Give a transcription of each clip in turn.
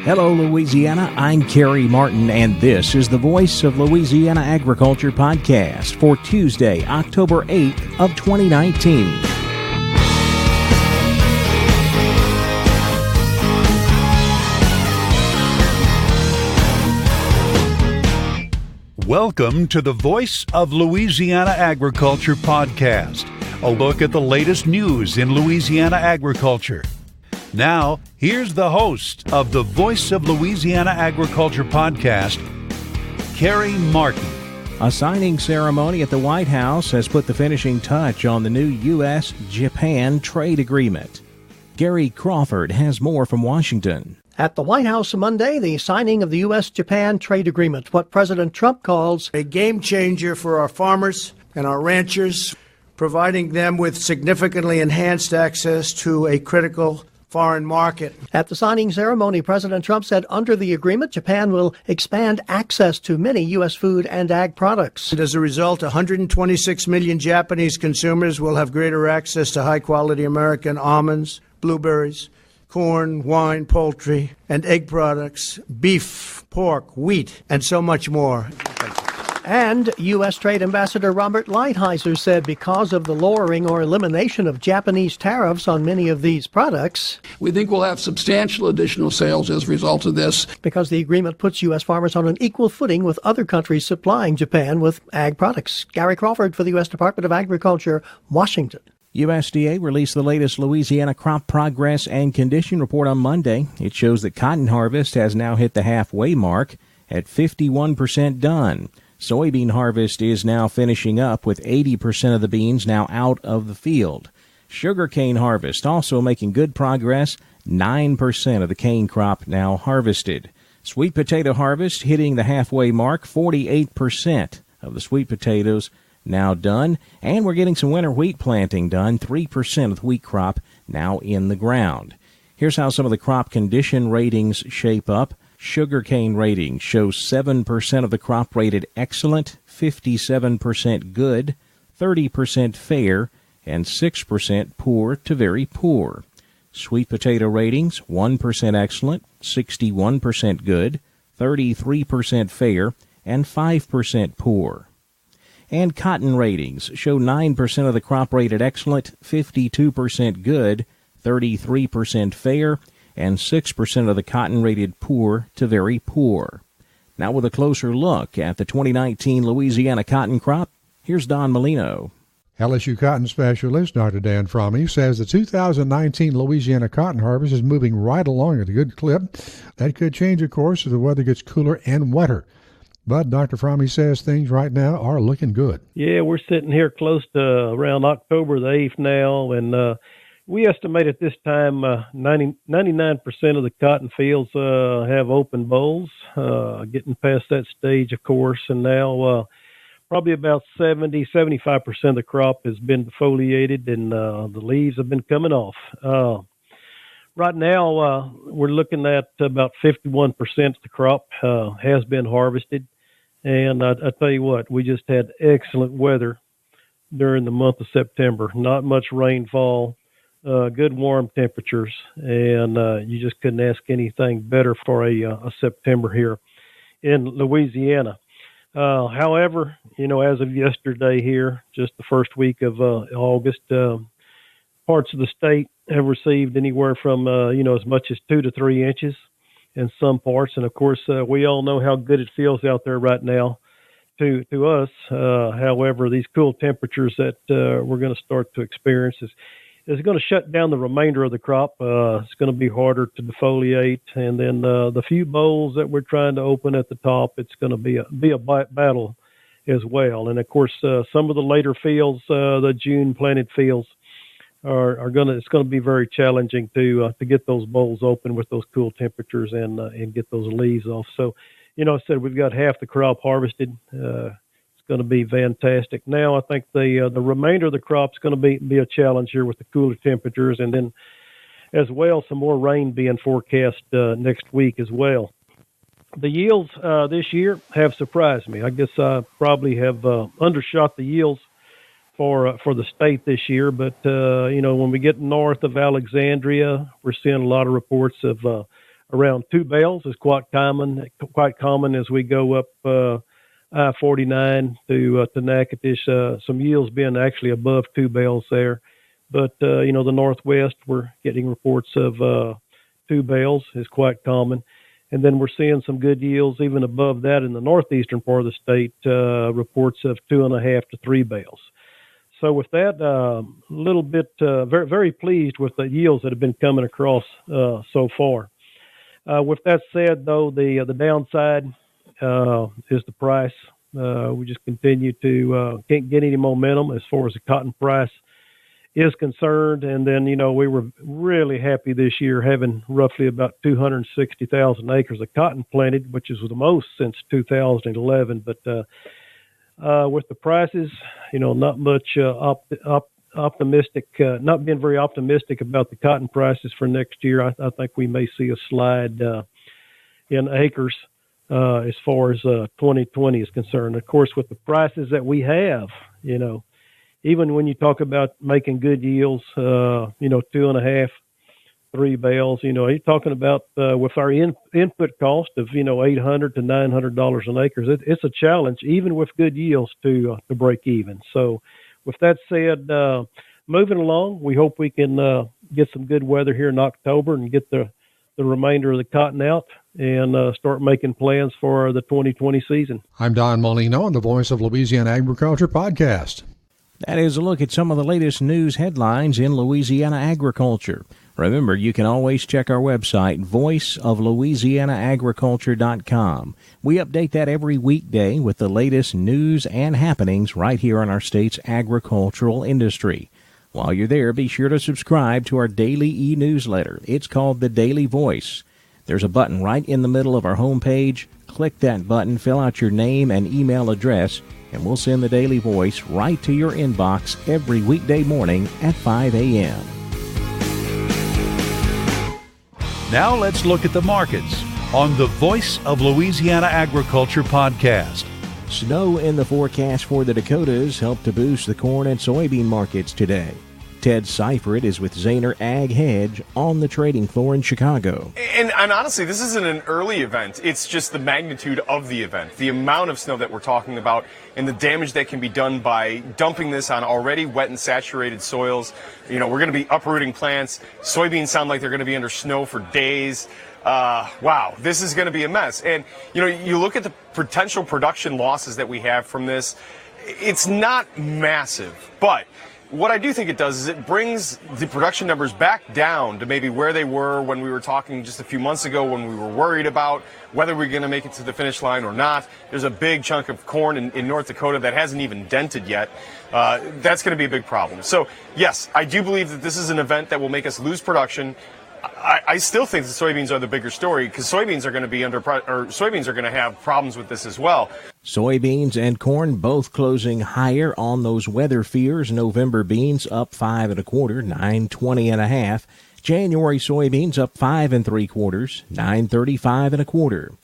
Hello, Louisiana. I'm Kerry Martin, and this is the Voice of Louisiana Agriculture podcast for Tuesday, October 8th of 2019. Welcome to the Voice of Louisiana Agriculture podcast, a look at the latest news in Louisiana agriculture. Now, here's the host of the Voice of Louisiana Agriculture podcast, Kerry Martin. A signing ceremony at the White House has put the finishing touch on the new U.S.-Japan trade agreement. Gary Crawford has more from Washington. At the White House Monday, the signing of the U.S.-Japan trade agreement, what President Trump calls a game changer for our farmers and our ranchers, providing them with significantly enhanced access to a critical foreign market. At the signing ceremony, President Trump said under the agreement, Japan will expand access to many U.S. food and ag products. And as a result, 126 million Japanese consumers will have greater access to high-quality American almonds, blueberries, corn, wine, poultry, and egg products, beef, pork, wheat, and so much more. And U.S. Trade Ambassador Robert Lighthizer said because of the lowering or elimination of Japanese tariffs on many of these products, we think we'll have substantial additional sales as a result of this. Because the agreement puts U.S. farmers on an equal footing with other countries supplying Japan with ag products. Gary Crawford for the U.S. Department of Agriculture, Washington. USDA released the latest Louisiana crop progress and condition report on Monday. It shows that cotton harvest has now hit the halfway mark at 51% done. Soybean harvest is now finishing up with 80% of the beans now out of the field. Sugarcane harvest also making good progress, 9% of the cane crop now harvested. Sweet potato harvest hitting the halfway mark, 48% of the sweet potatoes now done, and we're getting some winter wheat planting done, 3% of the wheat crop now in the ground. Here's how some of the crop condition ratings shape up. Sugarcane rating shows 7% of the crop rated excellent, 57% good, 30% fair, and 6% poor to very poor. Sweet potato ratings, 1% excellent, 61% good, 33% fair, and 5% poor. And cotton ratings show 9% of the crop rated excellent, 52% good, 33% fair, and 6% of the cotton rated poor to very poor. Now with a closer look at the 2019 Louisiana cotton crop, here's Don Molino. LSU cotton specialist Dr. Dan Fromme says the 2019 Louisiana cotton harvest is moving right along at a good clip. That could change, of course, if the weather gets cooler and wetter. But Dr. Fromme says things right now are looking good. Yeah, we're sitting here close to around October the 8th now, and we estimate at this time 99% of the cotton fields have open bolls, getting past that stage, of course, and now probably about 70-75% of the crop has been defoliated, and the leaves have been coming off. Right now, we're looking at about 51% of the crop has been harvested. And I tell you what, we just had excellent weather during the month of September. Not much rainfall, good warm temperatures, and you just couldn't ask anything better for a September here in Louisiana. However, as of yesterday here, just the first week of August, parts of the state have received anywhere from, as much as 2 to 3 inches in some parts. And, of course, we all know how good it feels out there right now to us. However, these cool temperatures that we're going to start to experience is going to shut down the remainder of the crop. It's going to be harder to defoliate. And then the few bowls that we're trying to open at the top, it's going to be a battle as well. And, of course, some of the later fields, the June planted fields, it's going to be very challenging to get those bowls open with those cool temperatures and get those leaves off. So, I said we've got half the crop harvested. It's going to be fantastic. Now I think the remainder of the crop is going to be a challenge here with the cooler temperatures, and then as well some more rain being forecast next week as well. The yields this year have surprised me. I guess I probably have undershot the yields for the state this year. But when we get north of Alexandria, we're seeing a lot of reports of around 2 bales is quite common as we go up I-49 to Natchitoches. Some yields being actually above 2 bales there. But, the Northwest, we're getting reports of 2 bales is quite common. And then we're seeing some good yields even above that in the northeastern part of the state, reports of 2.5 to 3 bales. So with that, a little bit, very, very pleased with the yields that have been coming across so far. With that said, though, the downside is the price. We just continue to can't get any momentum as far as the cotton price is concerned. And then, we were really happy this year having roughly about 260,000 acres of cotton planted, which is the most since 2011. But with the prices, not much optimistic, not being very optimistic about the cotton prices for next year. I think we may see a slide in acres as far as 2020 is concerned. Of course, with the prices that we have, even when you talk about making good yields, 2.5, 3 bales, you're talking about with our input cost of, $800 to $900 an acre. It's a challenge, even with good yields, to break even. So with that said, moving along, we hope we can get some good weather here in October and get the remainder of the cotton out and start making plans for the 2020 season. I'm Don Molino on the Voice of Louisiana Agriculture podcast. That is a look at some of the latest news headlines in Louisiana agriculture. Remember, you can always check our website, voiceoflouisianaagriculture.com. We update that every weekday with the latest news and happenings right here on our state's agricultural industry. While you're there, be sure to subscribe to our daily e-newsletter. It's called The Daily Voice. There's a button right in the middle of our homepage. Click that button, fill out your name and email address, and we'll send the Daily Voice right to your inbox every weekday morning at 5 a.m. Now let's look at the markets on the Voice of Louisiana Agriculture podcast. Snow in the forecast for the Dakotas helped to boost the corn and soybean markets today. Ted Seifert is with Zaner Ag Hedge on the trading floor in Chicago. And honestly, this isn't an early event. It's just the magnitude of the event, the amount of snow that we're talking about, and the damage that can be done by dumping this on already wet and saturated soils. We're going to be uprooting plants. Soybeans sound like they're going to be under snow for days. Wow, this is going to be a mess. And, you look at the potential production losses that we have from this, it's not massive, but what I do think it does is it brings the production numbers back down to maybe where they were when we were talking just a few months ago, when we were worried about whether we're going to make it to the finish line or not. There's a big chunk of corn in North Dakota that hasn't even dented yet. That's going to be a big problem. So, yes, I do believe that this is an event that will make us lose production. I still think the soybeans are the bigger story because soybeans are going to be soybeans are going to have problems with this as well. Soybeans and corn both closing higher on those weather fears. November beans up 5 1/4, 9.20 January soybeans up 5 3/4, 9.35 1/4.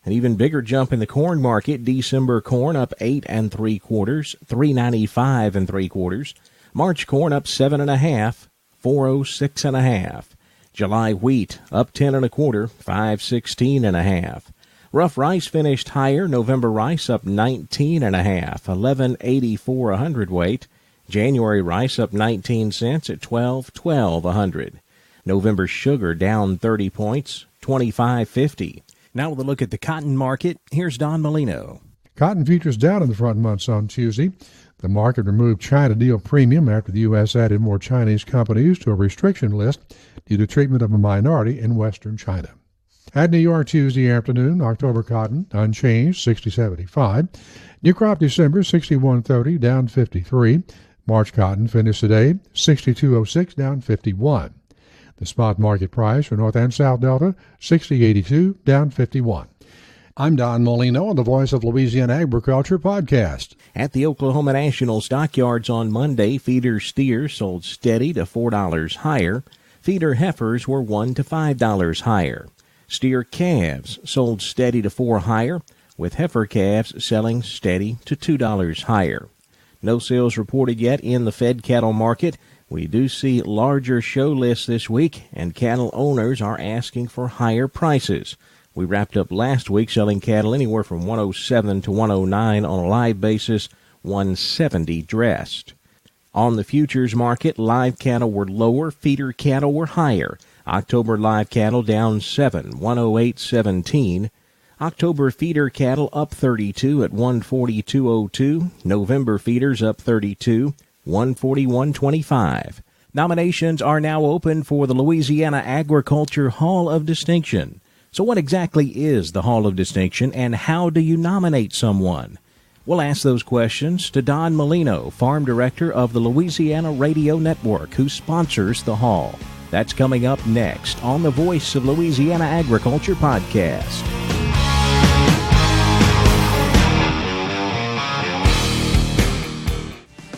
An even bigger jump in the corn market. December corn up 8 3/4, 3.95 3/4. March corn up 7 1/2, 4.06 1/2. July wheat up 10 1/4, 5.16 1/2. Rough rice finished higher. November rice up 19 1/2, 11.84 a hundredweight. January rice up 19 cents at 12.12 a hundred. November sugar down 30 points, 25.50. Now with a look at the cotton market, here's Don Molino. Cotton futures down in the front months on Tuesday. The market removed China deal premium after the U.S. added more Chinese companies to a restriction list due to treatment of a minority in western China. At New York Tuesday afternoon, October cotton unchanged, 60.75. New crop December, 61.30, down 53. March cotton finished today, 62.06, down 51. The spot market price for North and South Delta, 60.82, down 51. I'm Don Molino on the Voice of Louisiana Agriculture podcast. At the Oklahoma National Stockyards on Monday, feeder steers sold steady to $4 higher. Feeder heifers were $1 to $5 higher. Steer calves sold steady to $4 higher, with heifer calves selling steady to $2 higher. No sales reported yet in the fed cattle market. We do see larger show lists this week, and cattle owners are asking for higher prices. We wrapped up last week selling cattle anywhere from 107 to 109 on a live basis, 170 dressed. On the futures market, live cattle were lower, feeder cattle were higher. October live cattle down 7, 108.17. October feeder cattle up 32 at 142.02. November feeders up 32, 141.25. Nominations are now open for the Louisiana Agriculture Hall of Distinction. So what exactly is the Hall of Distinction, and how do you nominate someone? We'll ask those questions to Don Molino, Farm Director of the Louisiana Radio Network, who sponsors the Hall. That's coming up next on the Voice of Louisiana Agriculture podcast.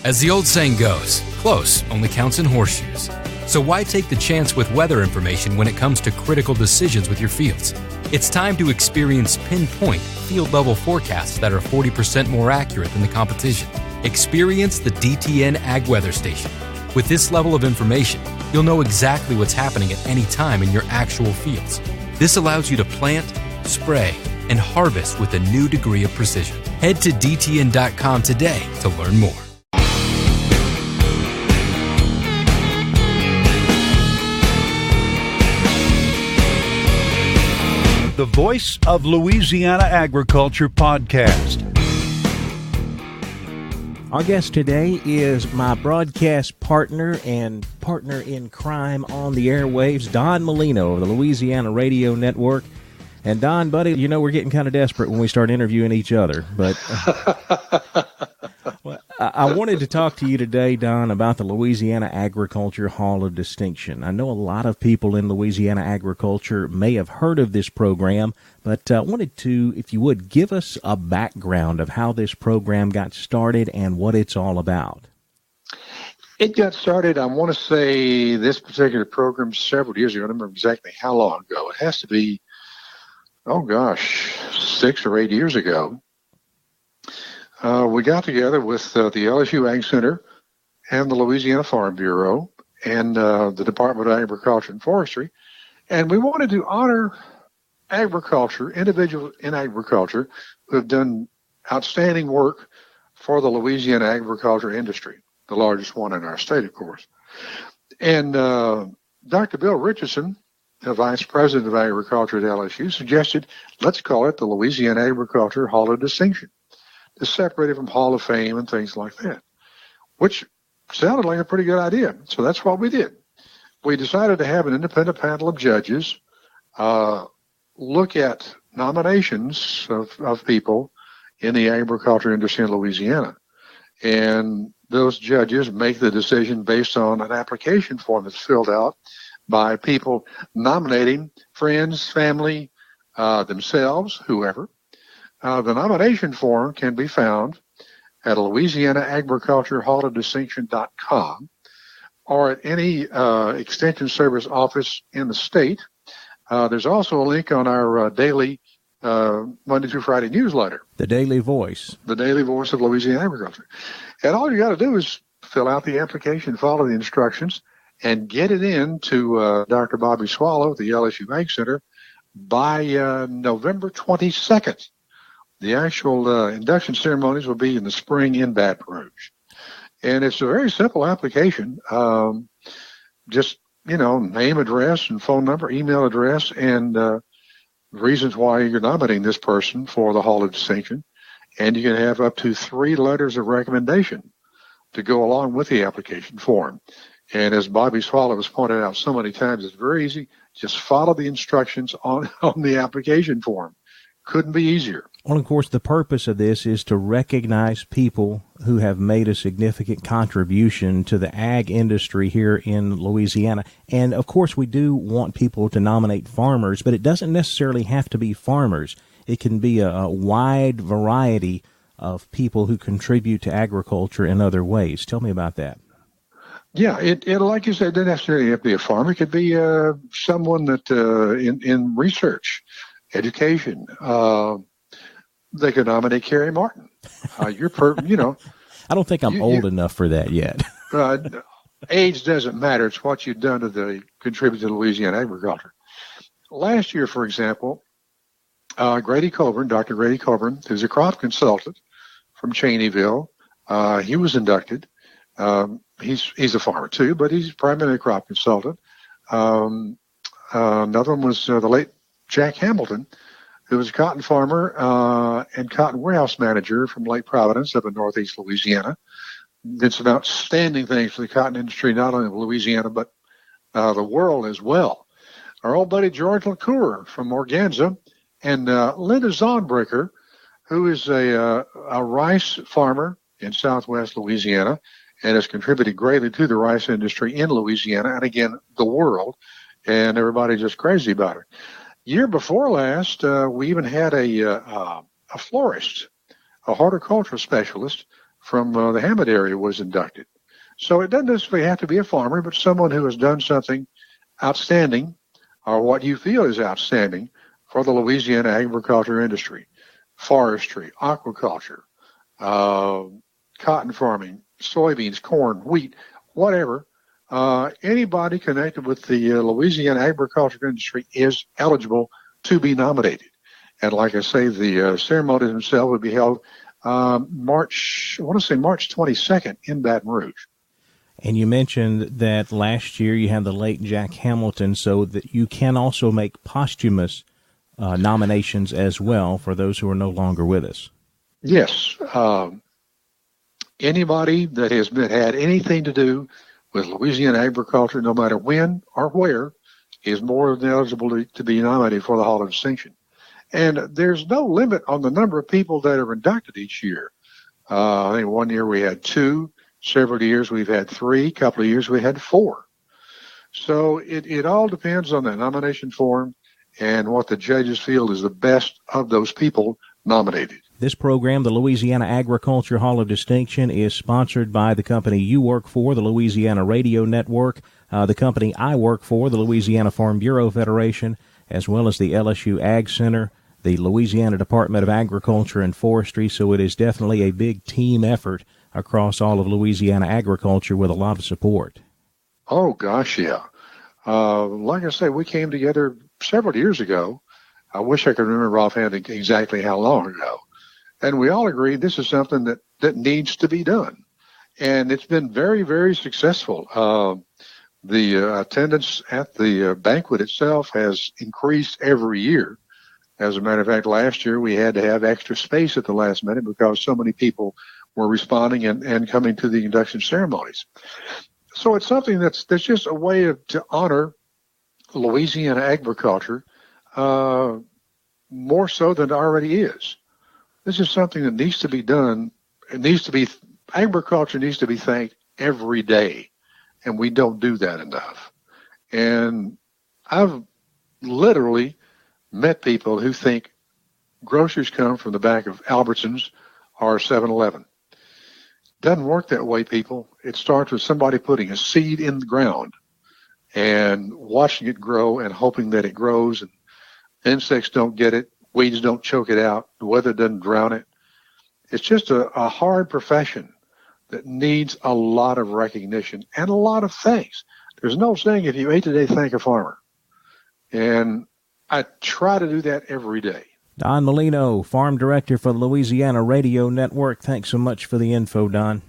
As the old saying goes, close only counts in horseshoes. So why take the chance with weather information when it comes to critical decisions with your fields? It's time to experience pinpoint, field-level forecasts that are 40% more accurate than the competition. Experience the DTN Ag Weather Station. With this level of information, you'll know exactly what's happening at any time in your actual fields. This allows you to plant, spray, and harvest with a new degree of precision. Head to DTN.com today to learn more. The Voice of Louisiana Agriculture podcast. Our guest today is my broadcast partner and partner in crime on the airwaves, Don Molino of the Louisiana Radio Network. And Don, buddy, you know we're getting kind of desperate when we start interviewing each other, but I wanted to talk to you today, Don, about the Louisiana Agriculture Hall of Distinction. I know a lot of people in Louisiana agriculture may have heard of this program, but I wanted to, if you would, give us a background of how this program got started and what it's all about. It got started, I want to say, this particular program several years ago. I don't remember exactly how long ago. It has to be, 6 or 8 years ago. We got together with the LSU Ag Center and the Louisiana Farm Bureau and the Department of Agriculture and Forestry, and we wanted to honor individuals in agriculture who have done outstanding work for the Louisiana agriculture industry, the largest one in our state, of course. And Dr. Bill Richardson, the Vice President of Agriculture at LSU, suggested, let's call it the Louisiana Agriculture Hall of Distinction, to separate it from Hall of Fame and things like that, which sounded like a pretty good idea. So that's what we did. We decided to have an independent panel of judges look at nominations of people in the agriculture industry in Louisiana. And those judges make the decision based on an application form that's filled out by people nominating friends, family, themselves, whoever. The nomination form can be found at LouisianaAgricultureHallofDistinction.com or at any Extension Service office in the state. There's also a link on our daily Monday through Friday newsletter. The Daily Voice. The Daily Voice of Louisiana Agriculture. And all you got to do is fill out the application, follow the instructions, and get it in to Dr. Bobby Swallow at the LSU Ag Center by November 22nd. The actual induction ceremonies will be in the spring in Baton Rouge. And it's a very simple application. Just, name, address, and phone number, email address, and reasons why you're nominating this person for the Hall of Distinction. And you can have up to 3 letters of recommendation to go along with the application form. And as Bobby Swallow has pointed out so many times, it's very easy. Just follow the instructions on the application form. Couldn't be easier. Well, of course, the purpose of this is to recognize people who have made a significant contribution to the ag industry here in Louisiana. And, of course, we do want people to nominate farmers, but it doesn't necessarily have to be farmers. It can be a wide variety of people who contribute to agriculture in other ways. Tell me about that. Yeah, it like you said, it doesn't necessarily have to be a farmer. It could be someone that in research, education. They could nominate Carrie Martin. I don't think I'm old enough for that yet. age doesn't matter. It's what you've done to contribute to Louisiana agriculture. Last year, for example, Grady Coburn, Dr. Grady Coburn, who's a crop consultant from Cheneyville, he was inducted. He's a farmer too, but he's primarily a crop consultant. Another one was the late Jack Hamilton, who was a cotton farmer and cotton warehouse manager from Lake Providence up in northeast Louisiana. Did some outstanding things for the cotton industry, not only in Louisiana, but the world as well. Our old buddy George LaCour from Morganza, and Linda Zonbreaker, who is a rice farmer in southwest Louisiana and has contributed greatly to the rice industry in Louisiana and, again, the world. And everybody just crazy about her. Year before last, we even had a florist, a horticultural specialist from the Hammond area was inducted. So it doesn't necessarily have to be a farmer, but someone who has done something outstanding or what you feel is outstanding for the Louisiana agriculture industry, forestry, aquaculture, cotton farming, soybeans, corn, wheat, whatever. Anybody connected with the Louisiana agriculture industry is eligible to be nominated. And like I say, the ceremony themselves would be held March 22nd in Baton Rouge. And you mentioned that last year you had the late Jack Hamilton, so that you can also make posthumous nominations as well for those who are no longer with us. Yes. Anybody that has had anything to do with Louisiana agriculture, no matter when or where, is more than eligible to be nominated for the Hall of Distinction. And there's no limit on the number of people that are inducted each year. I think one year we had 2, several years we've had 3, a couple of years we had 4. So it all depends on the nomination form and what the judges feel is the best of those people nominated. This program, the Louisiana Agriculture Hall of Distinction, is sponsored by the company you work for, the Louisiana Radio Network, the company I work for, the Louisiana Farm Bureau Federation, as well as the LSU Ag Center, the Louisiana Department of Agriculture and Forestry. So it is definitely a big team effort across all of Louisiana agriculture with a lot of support. Oh, gosh, yeah. Like I say, we came together several years ago. I wish I could remember offhand exactly how long ago. And we all agreed this is something that needs to be done. And it's been very, very successful. The attendance at the banquet itself has increased every year. As a matter of fact, last year we had to have extra space at the last minute because so many people were responding and coming to the induction ceremonies. So it's something that's just a way to honor Louisiana agriculture more so than it already is. This is something that needs to be done. Agriculture needs to be thanked every day, and we don't do that enough. And I've literally met people who think groceries come from the back of Albertsons or 7-Eleven. Doesn't work that way, people. It starts with somebody putting a seed in the ground and watching it grow and hoping that it grows and insects don't get it, weeds don't choke it out, the weather doesn't drown it. It's just a hard profession that needs a lot of recognition and a lot of thanks. There's no saying if you ate today, thank a farmer. And I try to do that every day. Don Molino, Farm Director for the Louisiana Radio Network. Thanks so much for the info, Don.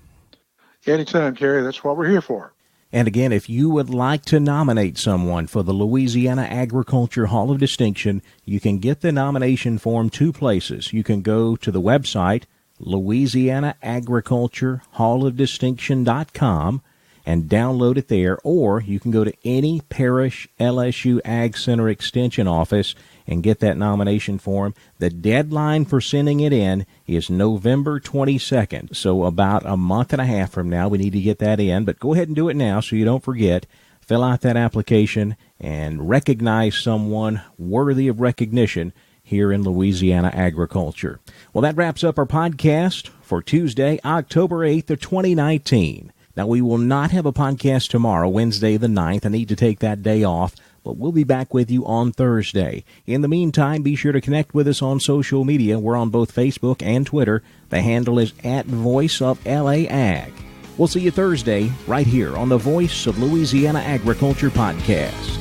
Anytime, Kerry. That's what we're here for. And again, if you would like to nominate someone for the Louisiana Agriculture Hall of Distinction, you can get the nomination form 2 places. You can go to the website, LouisianaAgricultureHallOfDistinction.com, and download it there, or you can go to any parish LSU Ag Center Extension office and get that nomination form. The deadline for sending it in is November 22nd, so about a month and a half from now we need to get that in, but go ahead and do it now so you don't forget. Fill out that application and recognize someone worthy of recognition here in Louisiana agriculture. Well, that wraps up our podcast for Tuesday, October 8th of 2019. Now, we will not have a podcast tomorrow, Wednesday the 9th. I need to take that day off, but we'll be back with you on Thursday. In the meantime, be sure to connect with us on social media. We're on both Facebook and Twitter. The handle is @VoiceOfLAAg. We'll see you Thursday right here on the Voice of Louisiana Agriculture podcast.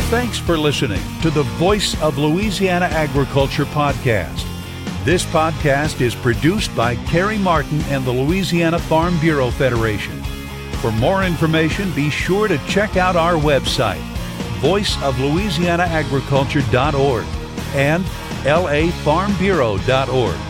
Thanks for listening to the Voice of Louisiana Agriculture podcast. This podcast is produced by Carrie Martin and the Louisiana Farm Bureau Federation. For more information, be sure to check out our website, voiceoflouisianaagriculture.org and lafarmbureau.org.